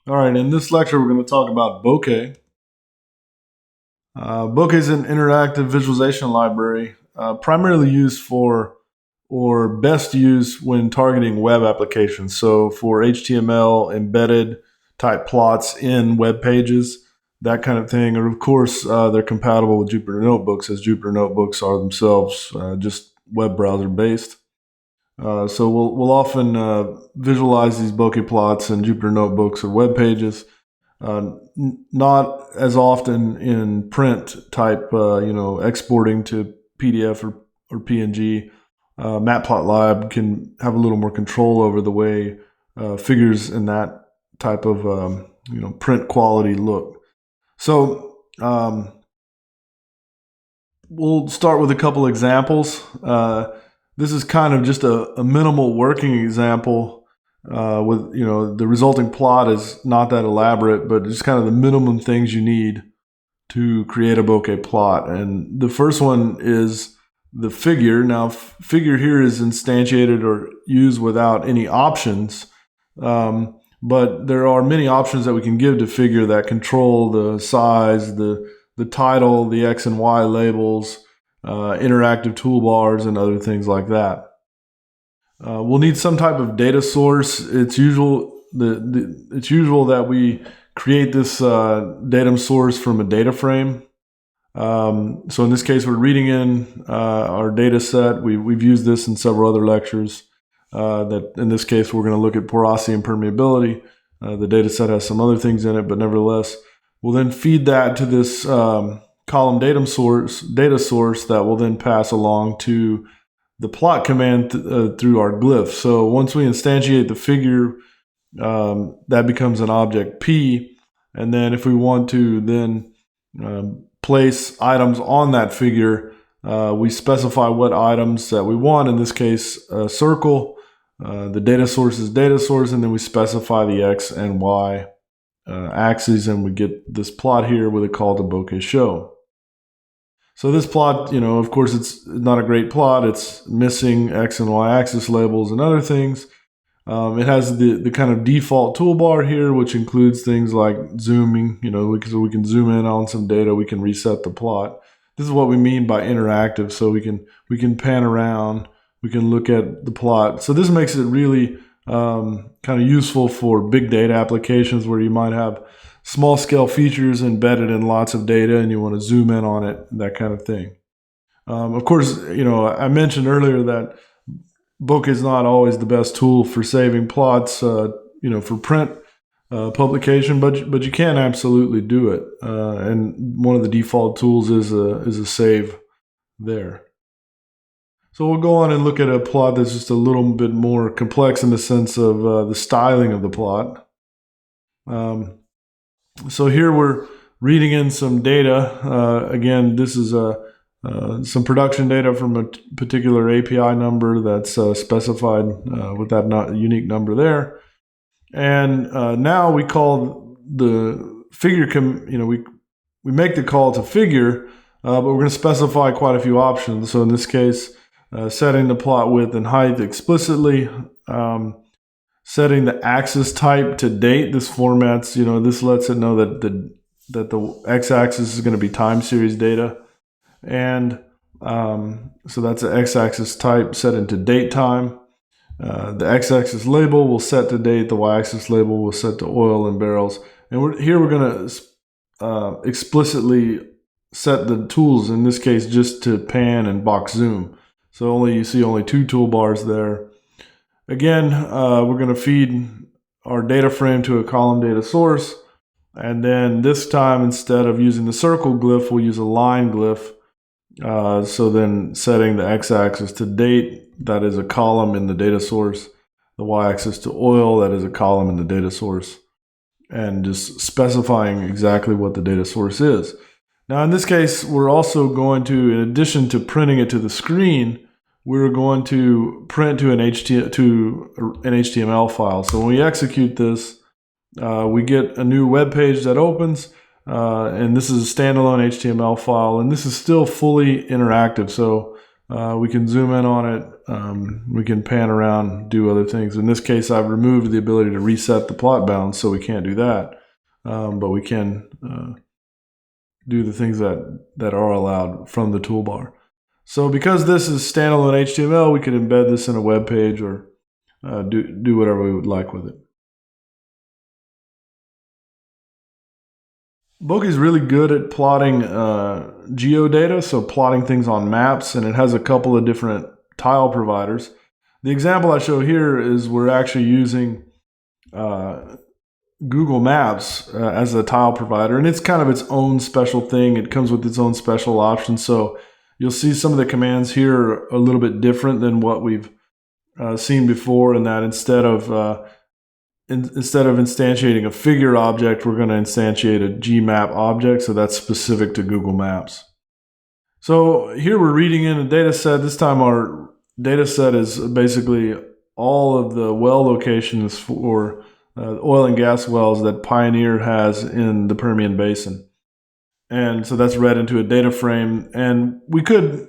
All right, in this lecture, we're going to talk about Bokeh. Bokeh is an interactive visualization library primarily used for or best used when targeting web applications. So for HTML embedded type plots in web pages, that kind of thing. Or of course, they're compatible with Jupyter Notebooks, as Jupyter Notebooks are themselves just web browser based. So we'll often visualize these bokeh plots in Jupyter Notebooks or web pages. Not as often in print type, exporting to PDF or PNG. Matplotlib can have a little more control over the way figures in that type of print quality look. So we'll start with a couple examples. This is kind of just a minimal working example. With the resulting plot is not that elaborate, but just kind of the minimum things you need to create a bokeh plot. And the first one is the figure. Now, figure here is instantiated or used without any options, but there are many options that we can give to figure that control the size, the title, the X and Y labels, interactive toolbars, and other things like that. We'll need some type of data source. It's usual that we create this datum source from a data frame. So in this case, we're reading in our data set. We've used this in several other lectures. That in this case, we're going to look at porosity and permeability. The data set has some other things in it, but nevertheless, we'll then feed that to this column data source that will then pass along to the plot command through our glyph. So once we instantiate the figure, that becomes an object P. And then if we want to then place items on that figure, we specify what items that we want. In this case, a circle. The data source is data source, and then we specify the X and Y axes, and we get this plot here with a call to bokeh show. So this plot, of course, it's not a great plot. It's missing X and Y axis labels and other things. It has the kind of default toolbar here, which includes things like zooming, so we can zoom in on some data. We can reset the plot. This is what we mean by interactive. So we can pan around. We can look at the plot. So this makes it really kind of useful for big data applications where you might have small scale features embedded in lots of data and you want to zoom in on it, that kind of thing. Of course, I mentioned earlier that Bokeh is not always the best tool for saving plots, for print publication, but you can absolutely do it. And one of the default tools is a save there. So we'll go on and look at a plot that's just a little bit more complex in the sense of the styling of the plot. So here we're reading in some data. Again, this is some production data from a particular API number that's specified with that unique number there. And now we call the figure, we make the call to figure, but we're going to specify quite a few options. So in this case, setting the plot width and height explicitly, setting the axis type to date. This formats, this lets it know that the x-axis is going to be time series data. And so that's the x-axis type set into date time. The x-axis label will set to date. The y-axis label will set to oil and barrels. And we're going to explicitly set the tools, in this case, just to pan and box zoom. So you see only two toolbars there. Again, we're going to feed our data frame to a column data source. And then this time, instead of using the circle glyph, we'll use a line glyph. So then setting the x-axis to date, that is a column in the data source. The y-axis to oil, that is a column in the data source. And just specifying exactly what the data source is. Now in this case, we're also going to, in addition to printing it to the screen, we're going to print to an HTML file. So when we execute this, we get a new web page that opens, and this is a standalone HTML file, and this is still fully interactive. So We can zoom in on it. We can pan around, do other things. In this case, I've removed the ability to reset the plot bounds, so we can't do that. But we can do the things that are allowed from the toolbar. So because this is standalone HTML, we can embed this in a web page or do whatever we would like with it. Bokeh is really good at plotting geodata, so plotting things on maps, and it has a couple of different tile providers. The example I show here is we're actually using Google Maps as a tile provider, and it's kind of its own special thing. It comes with its own special options, so you'll see some of the commands here are a little bit different than what we've seen before, in that instead of instantiating a figure object, we're going to instantiate a Gmap object, so that's specific to Google Maps. So here we're reading in a data set. This time our data set is basically all of the well locations for oil and gas wells that Pioneer has in the Permian Basin. And so that's read into a data frame. And we could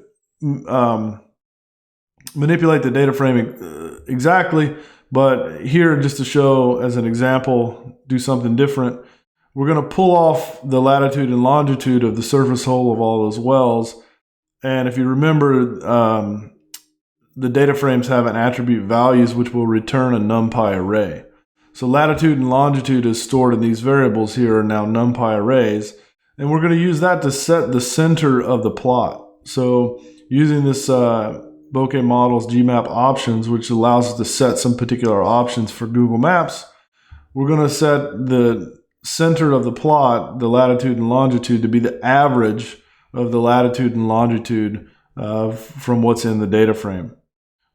manipulate the data frame exactly, but here, just to show as an example, do something different. We're going to pull off the latitude and longitude of the surface hole of all those wells. And if you remember, the data frames have an attribute values which will return a NumPy array. So latitude and longitude is stored in these variables here are now NumPy arrays. And we're going to use that to set the center of the plot. So using this Bokeh Models Gmap options, which allows us to set some particular options for Google Maps, we're going to set the center of the plot, the latitude and longitude, to be the average of the latitude and longitude from what's in the data frame.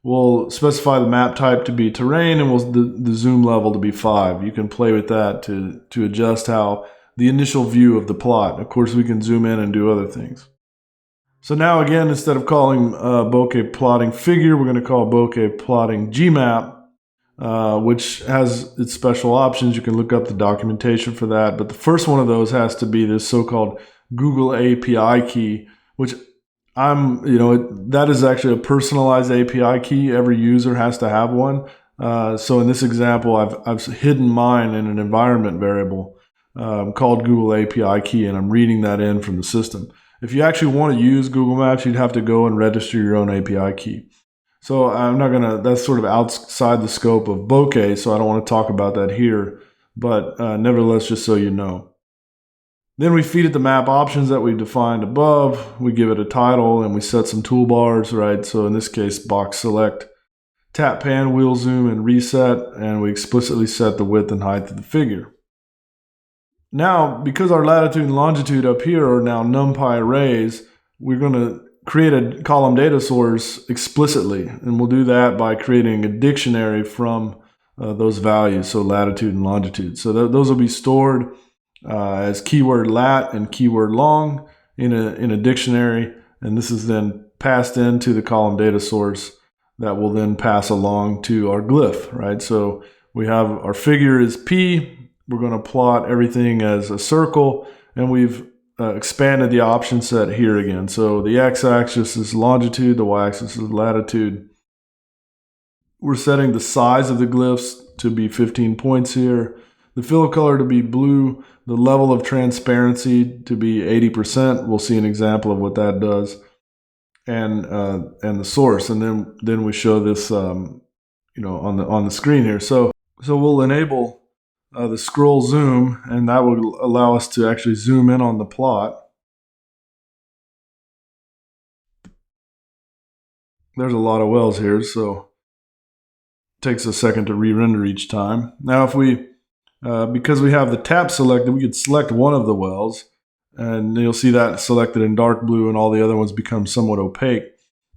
We'll specify the map type to be terrain, and the zoom level to be 5. You can play with that to adjust how the initial view of the plot. Of course, we can zoom in and do other things. So now again, instead of calling Bokeh plotting figure, we're going to call Bokeh plotting Gmap, which has its special options. You can look up the documentation for that. But the first one of those has to be this so-called Google API key, which that is actually a personalized API key. Every user has to have one. So in this example, I've hidden mine in an environment variable called Google API key, and I'm reading that in from the system. If you actually want to use Google Maps, you'd have to go and register your own API key. So that's sort of outside the scope of Bokeh, so I don't want to talk about that here, but nevertheless, just so you know. Then we feed it the map options that we've defined above. We give it a title and we set some toolbars, right? So in this case, box select, tap pan, wheel zoom, and reset, and we explicitly set the width and height of the figure. Now, because our latitude and longitude up here are now NumPy arrays, we're going to create a column data source explicitly, and we'll do that by creating a dictionary from those values, so latitude and longitude. So those will be stored as keyword lat and keyword long in a dictionary, and this is then passed into the column data source that will then pass along to our glyph, right? So we have our figure is P. We're going to plot everything as a circle, and we've expanded the option set here again. So the x-axis is longitude, the y-axis is latitude. We're setting the size of the glyphs to be 15 points here, the fill color to be blue, the level of transparency to be 80%. We'll see an example of what that does, and the source, and then we show this on the screen here. So we'll enable the scroll zoom, and that will allow us to actually zoom in on the plot. There's a lot of wells here, so it takes a second to re-render each time. Now, if we, because we have the tap selected, we could select one of the wells, and you'll see that selected in dark blue, and all the other ones become somewhat opaque,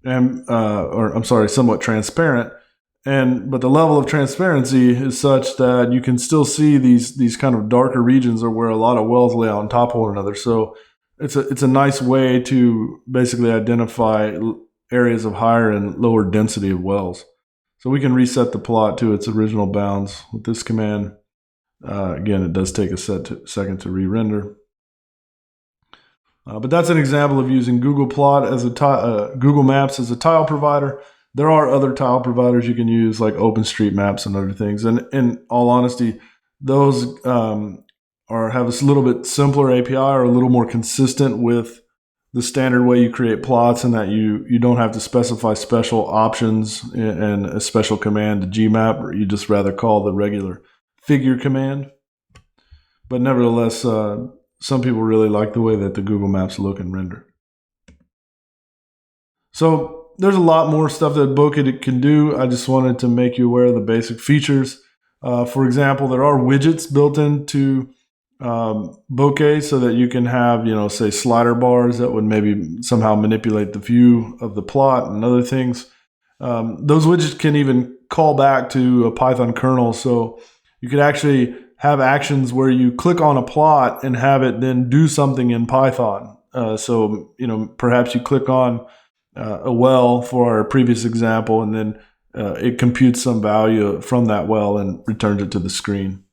somewhat transparent. But the level of transparency is such that you can still see these kind of darker regions are where a lot of wells lay on top of one another. So it's a nice way to basically identify areas of higher and lower density of wells. So we can reset the plot to its original bounds with this command. Again, it does take a second to re-render. But that's an example of using Google Plot as Google Maps as a tile provider. There are other tile providers you can use, like OpenStreetMaps and other things. And in all honesty, those have a little bit simpler API, or a little more consistent with the standard way you create plots, and that you don't have to specify special options and a special command to Gmap, or you just rather call the regular figure command. But nevertheless, some people really like the way that the Google Maps look and render. So there's a lot more stuff that Bokeh can do. I just wanted to make you aware of the basic features. For example, there are widgets built into Bokeh so that you can have, say slider bars that would maybe somehow manipulate the view of the plot and other things. Those widgets can even call back to a Python kernel. So you could actually have actions where you click on a plot and have it then do something in Python. So perhaps you click on a well for our previous example, and then it computes some value from that well and returns it to the screen.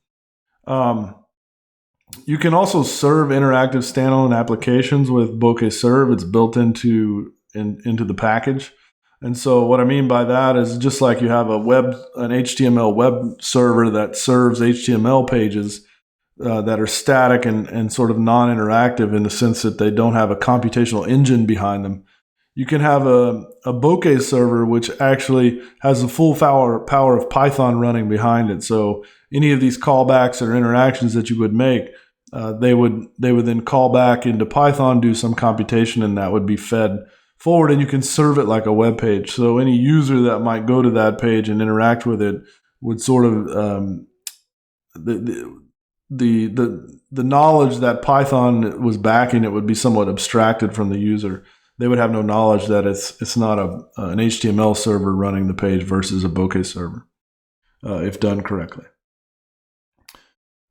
You can also serve interactive standalone applications with Bokeh Serve. It's built into the package. And so what I mean by that is, just like you have an HTML web server that serves HTML pages that are static and sort of non-interactive in the sense that they don't have a computational engine behind them, you can have a Bokeh server which actually has the full power of Python running behind it. So any of these callbacks or interactions that you would make, they would then call back into Python, do some computation, and that would be fed forward, and you can serve it like a web page. So any user that might go to that page and interact with it would sort of the knowledge that Python was backing it would be somewhat abstracted from the user. They would have no knowledge that it's not an HTML server running the page versus a Bokeh server, if done correctly.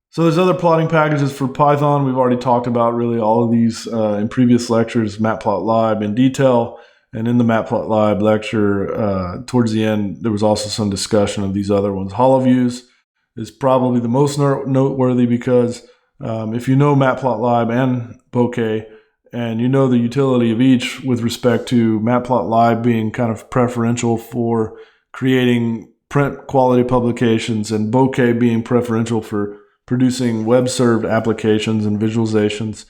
So there's other plotting packages for Python. We've already talked about really all of these in previous lectures, Matplotlib in detail. And in the Matplotlib lecture, towards the end, there was also some discussion of these other ones. HoloViews is probably the most noteworthy because if you know Matplotlib and Bokeh, and you know the utility of each with respect to Matplotlib being kind of preferential for creating print quality publications, and Bokeh being preferential for producing web-served applications and visualizations,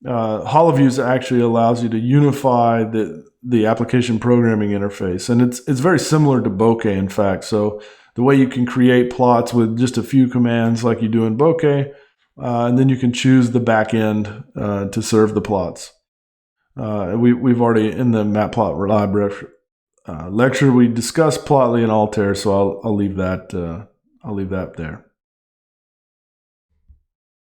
HoloViews actually allows you to unify the application programming interface. And it's very similar to Bokeh, in fact. So the way you can create plots with just a few commands like you do in Bokeh, and then you can choose the back end to serve the plots. We've already, in the Matplotlib lecture, we discussed Plotly and Altair, so I'll leave that there.